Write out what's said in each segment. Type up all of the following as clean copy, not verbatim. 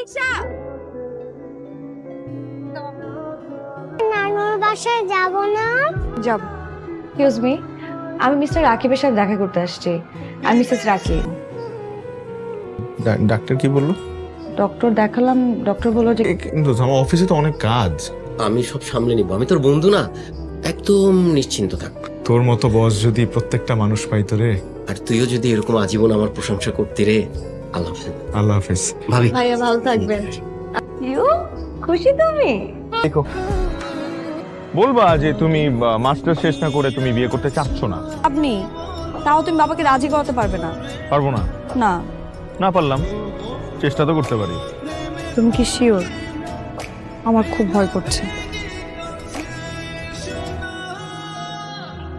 রিকশা। নানুর বাসায় যাব না। যাব। এক্সকিউজ মি, আমি মিস্টার রাকিবের সাথে দেখা করতে আসছি। আমি মিসেস রাকিব। ডাক্তার কি বললো? ডক্টর দেখালাম, ডক্টর বলল যে কিন্তু আমার অফিসে তো অনেক কাজ। আমি সব সামলে নিব, আমি তোর বন্ধু না, একদম নিশ্চিন্ত থাক। তোর মতো বস যদি প্রত্যেকটা মানুষ পাইতো রে। আর তুইও যদি এরকম আজীবন আমার প্রশংসা করতি রে। আল্লাহ হাফেজ। আল্লাহ হাফেজ। ভাবি ভাইয়া ভালো থাকবেন। ইউ খুশি তুমি? বলবা যে তুমি মাস্টার শেষ না করে তুমি বিয়ে করতে চাচ্ছ না। আপনি তাও তুমি বাবাকে রাজি করাতে পারবে না? পারবো না। না। না পারলাম, চেষ্টা তো করতে পারি। তুমি কি শিওর? আমার খুব ভয় করছে।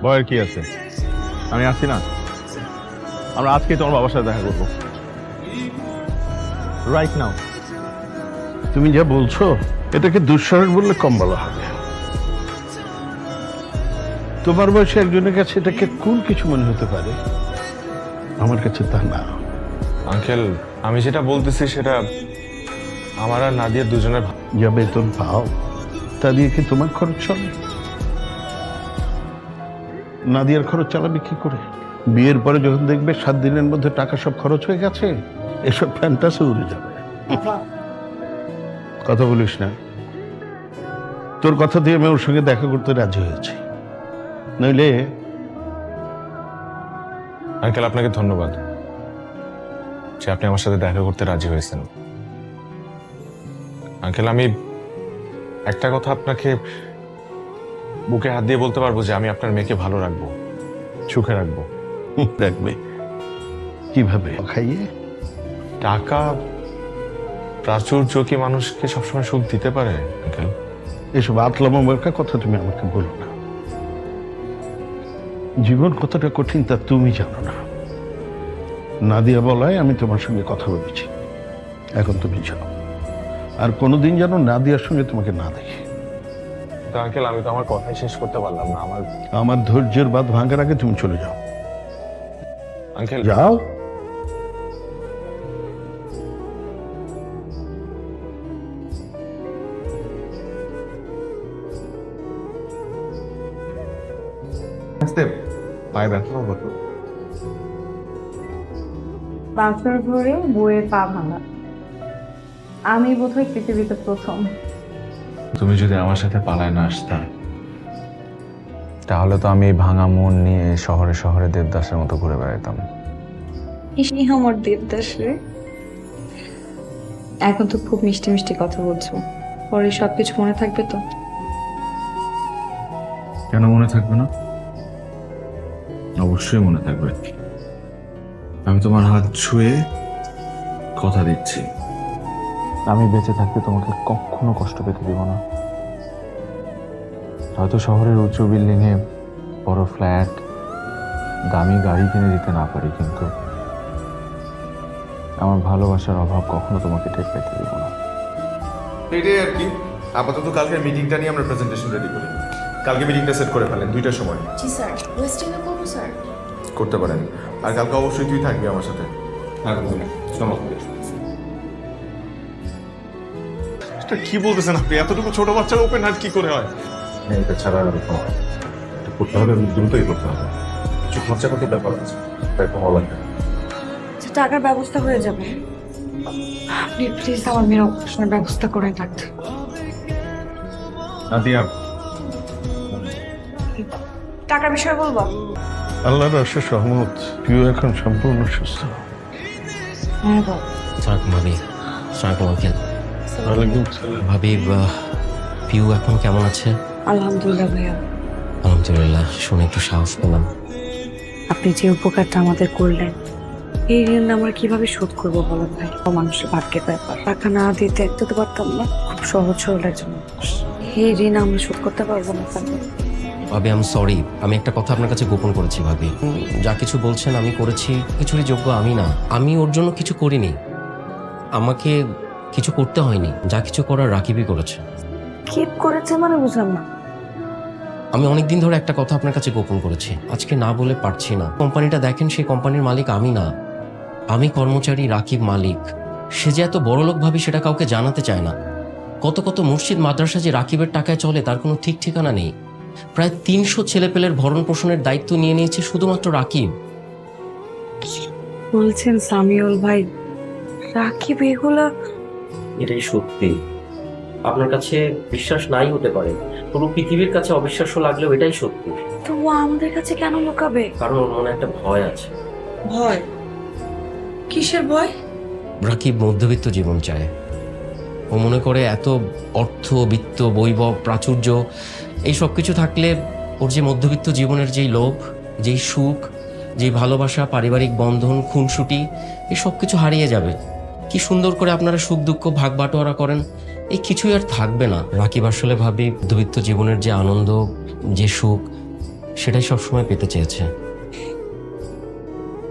ভয়ের কি আছে, আমি আছি না। আমরা আজকে তোমার বাবার সাথে দেখা করবো, রাইট নাও। তুমি যা বলছো এটাকে দুঃসাহস বললে কম বলা হবে। তোমার বয়সে একজনের কাছে এটাকে কোন কিছু মনে হতে পারে, আমার কাছে তা না। আঙ্কেল, আমি যেটা বলতেছি সেটা আমার আর নাদিয়ার দুজনের যা বেতন পাও তা দিয়ে কি তোমার খরচ চলে? নাদিয়ার খরচ চালাবে কি করে? বিয়ের পরে যখন দেখবে 7 দিনের মধ্যে টাকা সব খরচ হয়ে গেছে, এসব ফ্যান্টাসি উড়ে যাবে। কথা বলিস না। তোর কথা দিয়ে আমি ওর সঙ্গে দেখা করতে রাজি হয়েছি, নইলে। আঙ্কেল আপনাকে ধন্যবাদ যে আপনি আমার সাথে দেখা করতে রাজি হয়েছেন। আঙ্কেল, আমি একটা কথা আপনাকে বুকে হাত দিয়ে বলতে পারবো যে আমি আপনার মেয়েকে ভালো রাখবো, সুখে রাখবো। রাখবে কিভাবে? খাইয়ে? টাকা প্রাচুর্য কি মানুষকে সবসময় সুখ দিতে পারে আঙ্কেল? এসব আতলামা মার্কা কথা তুমি আমাকে বলো না। জীবন কতটা কঠিন তা তুমি জানো না। নাদিয়া বলায় আমি তোমার সঙ্গে কথা বলেছি, এখন তুমি জানো। আর কোনোদিন যেন নাদিয়ার সঙ্গে তোমাকে না দেখি। তো আঙ্কেল, আমি তো আমার কথাই শেষ করতে পারলাম না। আমার ধৈর্যের বাঁধ ভাঙার আগে তুমি চলে যাও। আঙ্কেল যাও। পায়ে ব্যথা হবে তো? বাঁচার ঘরে বইয়ের পা ভাঙা আমি বোধহয় পৃথিবীতে প্রথম। তুমি যদি আমার সাথে পালায় না আসতা, তাহলে তো আমি এই ভাঙা মন নিয়ে শহরে শহরে দেবদাসের মতো ঘুরে বেড়াতাম। ইসনি আমার দেবদাস রে। এখন তো খুব মিষ্টি মিষ্টি কথা বলছো, পরে সবকিছু মনে থাকবে তো? কেন মনে থাকবে না? অবশ্যই মনে থাকবে। আমি তোমার হাত ছুঁয়ে কথা দিচ্ছি, আমি বেঁচে থাকতে তোমাকে কখনো কষ্ট পেতে দিব না। হয়তো শহরের উঁচু বিল্ডিং এ বড় ফ্ল্যাট, দামি গাড়ি কিনে দিতে না পারি, কিন্তু আমার ভালোবাসার অভাব কখনো তোমাকে টের পেতে দিব না। এটাই আর কি। আপাতত কালকের মিটিংটা নিয়ে আমরা প্রেজেন্টেশন রেডি করি। কালকে মিটিংটা সেট করে ফেলেন 2টার সময়। জি স্যার, ওয়েস্টিংয়ে করব স্যার। করতে পারেন। আর কালকে অবশ্যই তুই থাকবি আমার সাথে। কি বলতেছেন আপনি? এতটুকু ছোট বাচ্চার ওপেন হার্ট কি করে হয়? এটা ছাড়া আর করতে হবে, দ্রুতই করতে হবে। কিছু খরচা করতে ব্যাপার আছে, তাই তো হওয়া লাগবে। টাকার ব্যবস্থা হয়ে যাবে। আপনি প্লিজ আমার মেয়ের অপারেশনের ব্যবস্থা করে রাখতে। নাদিয়া, টাকার বিষয়ে বলবো? আল্লাহর অশেষ রহমত, প্রিয় এখন সম্পূর্ণ সুস্থ। হ্যাঁ বাবা। সালাম ভাবি। সালাম আঙ্কেল। ওয়ালাইকুম সালাম। ভাবি, পিউ এখন কেমন আছে? আলহামদুলিল্লাহ ভাইয়া। আলহামদুলিল্লাহ, শুনে একটু সাহস পেলাম। আপনি যে উপকারটা আমাদের করলেন, এই ঋণ আমরা কিভাবে শোধ করবো বলেন ভাই? মানুষের ভাগ্যের ব্যাপার, টাকা না দিতে তো পারতাম না। খুব সহজ সরল একজন মানুষ, এই ঋণ আমরা শোধ করতে পারবো না। ভাবি, আমি সরি, আমি একটা কথা আপনার কাছে গোপন করেছি। ভাবি, যা কিছু বলছেন আমি করেছি, কিছুরই যোগ্য আমি না। আমি ওর জন্য কিছু করিনি, আমাকে কিছু করতে হয়নি। যা কিছু করার রাকিবই করেছে। কি করেছে মানে বুঝলাম না। আমি অনেকদিন ধরে একটা কথা আপনার কাছে গোপন করেছি, আজকে না বলে পারছি না। কোম্পানিটা দেখেন, সেই কোম্পানির মালিক আমি না, আমি কর্মচারী, রাকিব মালিক। সে যে এত বড়লোক ভাবে সেটা কাউকে জানাতে চায় না। কত কত মসজিদ মাদ্রাসা যে রাকিবের টাকায় চলে তার কোনো ঠিক ঠিকানা নেই। প্রায় 300 ছেলেপেলের ভরণ পোষণের দায়িত্ব নিয়ে নিয়েছে শুধুমাত্র রাকিব। বলছেন সামিউল ভাই, রাকিব এগুলা? এটাই সত্যি। আপনার কাছে বিশ্বাস নাই হতে পারে, পুরো পৃথিবীর কাছে অবিশ্বাস্য লাগলেও এটাই সত্যি। তো ও আমাদের কাছে কেন লুকাবে? কারণ ওর মনে একটা ভয় আছে। ভয়? কিসের ভয়? রাকিব মধ্যবিত্ত জীবন চায়। ও মনে করে এত অর্থ, বিত্ত, বৈভব, প্রাচুর্য এই সব কিছু থাকলে ওর যে মধ্যবিত্ত জীবনের যেই লোভ, যেই সুখ, যেই ভালোবাসা, পারিবারিক বন্ধন, খুনসুটি, এই সব কিছু হারিয়ে যাবে। কি সুন্দর করে আপনারা সুখ দুঃখ ভাগ বাটোয়ারা করেন, এই কিছুই আর থাকবে না। রাকিব আসলে ভাবি মধ্যবিত্ত জীবনের যে আনন্দ, যে সুখ, সেটাই সবসময় পেতে চেয়েছে।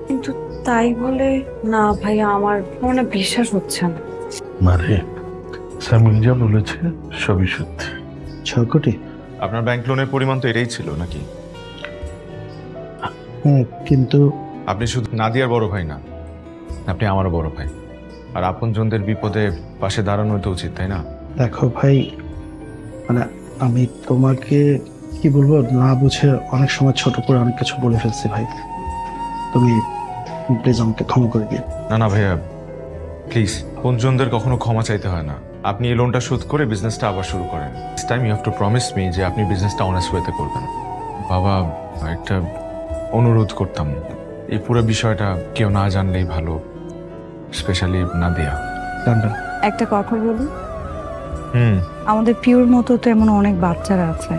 কিন্তু তাই বলে না ভাইয়া, আমার মনে বিশ্বাস হচ্ছে না। মারে, সামিল যা বলেছে সবই সত্যি। 6 কোটি? আপনার ব্যাংক লোনের পরিমাণ তো এটাই ছিল নাকি? কিন্তু আপনি শুধু নাদিয়ার বড় ভাই না, আপনি আমারও বড় ভাই। আর আপনজনদের বিপদে পাশে দাঁড়ানো তো উচিত, তাই না? দেখো ভাই, মানে আমি তোমাকে কি বলবো না বুঝে অনেক সময় ছোট করে অনেক কিছু বলে ফেলছি ভাই। তুমি প্লিজ আমাকে ক্ষমা করে দিও। না না ভাইয়া, প্লিজ। আপনজনদের কখনো ক্ষমা চাইতে হয় না। আপনি এই লোনটা শোধ করে বিজনেসটা আবার শুরু করেন। This time you have to promise me যে আপনি বিজনেসটা অনেস্ট ওয়েতে করবেন। বাবা, একটা অনুরোধ করতাম, এই পুরো বিষয়টা কেউ না জানলেই ভালো, স্পেশালি নাদিয়া। টান্ডন, একটা কথা বলি, হুম। আমাদের পিওর মতো তো এমন অনেক বাচ্চারা আছে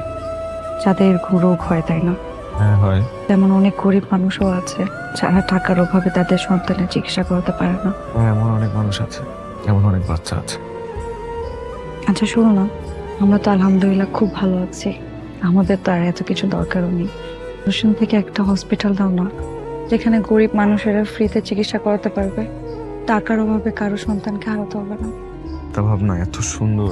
যাদের এরকম রোগ হয়, তাই না? হ্যাঁ হয়। তেমন অনেক গরিব মানুষও আছে যারা টাকার অভাবে তাদের সন্তানের চিকিৎসা করতে পারে না। হ্যাঁ, এমন অনেক মানুষ আছে, এমন অনেক বাচ্চা আছে। আচ্ছা শোনো না, আমরা তো আলহামদুলিল্লাহ খুব ভালো আছি, আমাদের তো আর এত কিছু দরকারও নেই। রসুন থেকে একটা হসপিটাল দাও না, যেখানে গরিব মানুষেরা ফ্রিতে চিকিৎসা করাতে পারবে, টাকার অভাবে কারো সন্তানকে হারাতে হবে না। তা ভাবনা এত সুন্দর,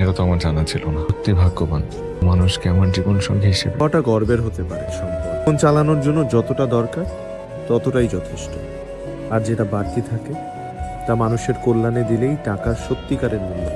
এটা তো আমার জানা ছিল না। সত্যি ভাগ্যবান মানুষকে আমার জীবন সঙ্গী হিসেবে। কটা গর্বের হতে পারে সম্পদ। জীবন চালানোর জন্য যতটা দরকার ততটাই যথেষ্ট, আর যেটা বাড়তি থাকে তা মানুষের কল্যাণে দিলেই টাকার সত্যিকারের মূল্য।